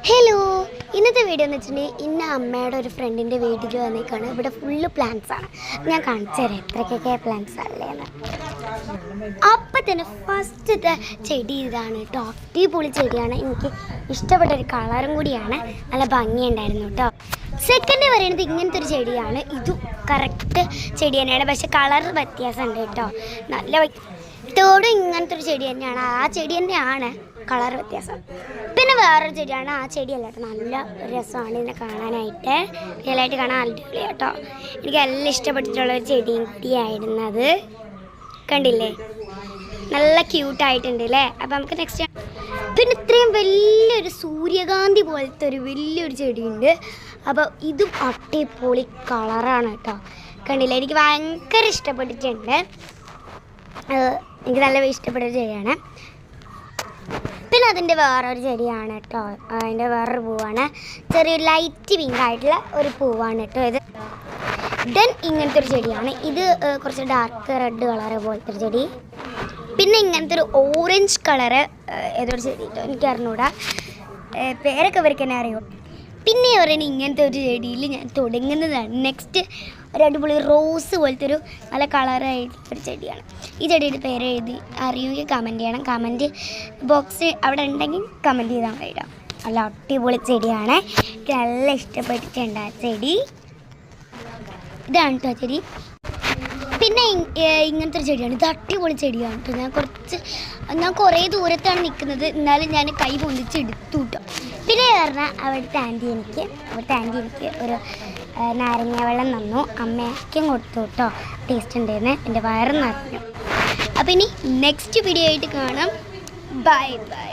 Hello, ഇന്നത്തെ video എന്ന് വെച്ചിട്ടുണ്ടെങ്കിൽ ഇന്ന അമ്മയുടെ ഒരു ഫ്രണ്ടിൻ്റെ വീട്ടിൽ വന്നേക്കാണ്. ഇവിടെ ഫുള്ള് പ്ലാന്റ്സ് ആണ്. ഞാൻ കാണിച്ചു തരാം എത്രയൊക്കെ പ്ലാന്റ്സ് അല്ലേന്ന്. അപ്പം തന്നെ ഫസ്റ്റത്തെ ചെടി ഇതാണ് കേട്ടോ. അടിപൊളി ചെടിയാണ്, എനിക്ക് ഇഷ്ടപ്പെട്ട ഒരു കളറും കൂടിയാണ്, നല്ല ഭംഗിയുണ്ടായിരുന്നു കേട്ടോ. സെക്കൻഡ് പറയുന്നത് ഇങ്ങനത്തെ ഒരു ചെടിയാണ്. ഇതും കറക്റ്റ് ചെടി തന്നെയാണ്, പക്ഷെ കളർ വ്യത്യാസമുണ്ട് കേട്ടോ. നല്ല തേർഡും ഇങ്ങനത്തെ ഒരു ചെടി തന്നെയാണ്. ആ ചെടി തന്നെയാണ്, കളർ വ്യത്യാസം. പിന്നെ വേറൊരു ചെടിയാണ്. ആ ചെടിയല്ല കേട്ടോ, നല്ല രസമാണ് ഇതിനെ കാണാനായിട്ട്. റിയലായിട്ട് കാണാൻ അടിപൊളി കേട്ടോ. എനിക്ക് നല്ല ഇഷ്ടപ്പെട്ടിട്ടുള്ളൊരു ചെടിയും കൂടിയായിരുന്നത്. കണ്ടില്ലേ, നല്ല ക്യൂട്ടായിട്ടുണ്ട് അല്ലേ. അപ്പം നമുക്ക് നെക്സ്റ്റ്. പിന്നെ ഇത്രയും വലിയൊരു സൂര്യകാന്തി പോലത്തെ ഒരു വലിയൊരു ചെടിയുണ്ട്. അപ്പോൾ ഇതും അടിപൊളി കളറാണ് കേട്ടോ. കണ്ടില്ലേ, എനിക്ക് ഭയങ്കര ഇഷ്ടപ്പെട്ടിട്ടുണ്ട്. എനിക്ക് നല്ല ഇഷ്ടപ്പെട്ട ചെടിയാണ്. പിന്നെ അതിൻ്റെ വേറൊരു ചെടിയാണ് കേട്ടോ. അതിൻ്റെ വേറൊരു പൂവാണ്, ചെറിയൊരു ലൈറ്റ് പിങ്ക് ആയിട്ടുള്ള ഒരു പൂവാണ് കേട്ടോ ഇത്. ദെൻ ഇങ്ങനത്തെ ഒരു ചെടിയാണ് ഇത്, കുറച്ച് ഡാർക്ക് റെഡ് കളറ് പോലത്തെ ഒരു ചെടി. പിന്നെ ഇങ്ങനത്തെ ഒരു ഓറഞ്ച് കളറ് ഏതൊരു ചെടി കേട്ടോ, എനിക്ക് അറിഞ്ഞൂടാ, പേരൊക്കെ ഇവർക്ക് തന്നെ അറിയും. പിന്നെ പറയുന്നത് ഇങ്ങനത്തെ ഒരു ചെടിയിൽ ഞാൻ തുടങ്ങുന്നതാണ്. നെക്സ്റ്റ് ഒരു അടിപൊളി റോസ് പോലത്തെ ഒരു നല്ല കളറായിട്ടൊരു ചെടിയാണ്. ഈ ചെടിയുടെ പേര് എഴുതി അറിയുമെങ്കിൽ കമൻറ്റ് ചെയ്യണം. കമൻറ്റ് ബോക്സ് അവിടെ ഉണ്ടെങ്കിൽ കമൻറ്റ് ചെയ്താൽ മതി. നല്ല അടിപൊളി ചെടിയാണ്, എനിക്ക് നല്ല ഇഷ്ടപ്പെട്ടിട്ടുണ്ട് ആ ചെടി. ഇതാണ് കേട്ടോ ചെടി. പിന്നെ ഇങ്ങനത്തെ ഒരു ചെടിയാണ്. ഇത് അടിപൊളി ചെടിയാണ് കേട്ടോ. ഞാൻ കുറേ ദൂരത്താണ് നിൽക്കുന്നത്, എന്നാലും ഞാൻ കൈ പൊന്തിച്ചെടുത്തു കേട്ടോ. പിന്നെ പറഞ്ഞാൽ അവിടുത്തെ ആൻറ്റി എനിക്ക് ഒരു നാരങ്ങ വെള്ളം തന്നു, അമ്മയ്ക്കും കൊടുത്തു കേട്ടോ. ടേസ്റ്റ് ഉണ്ടായിരുന്നു, എൻ്റെ വയറ് നിറഞ്ഞു. അപ്പോൾ ഇനി നെക്സ്റ്റ് വീഡിയോ ആയിട്ട് കാണാം. Bye bye.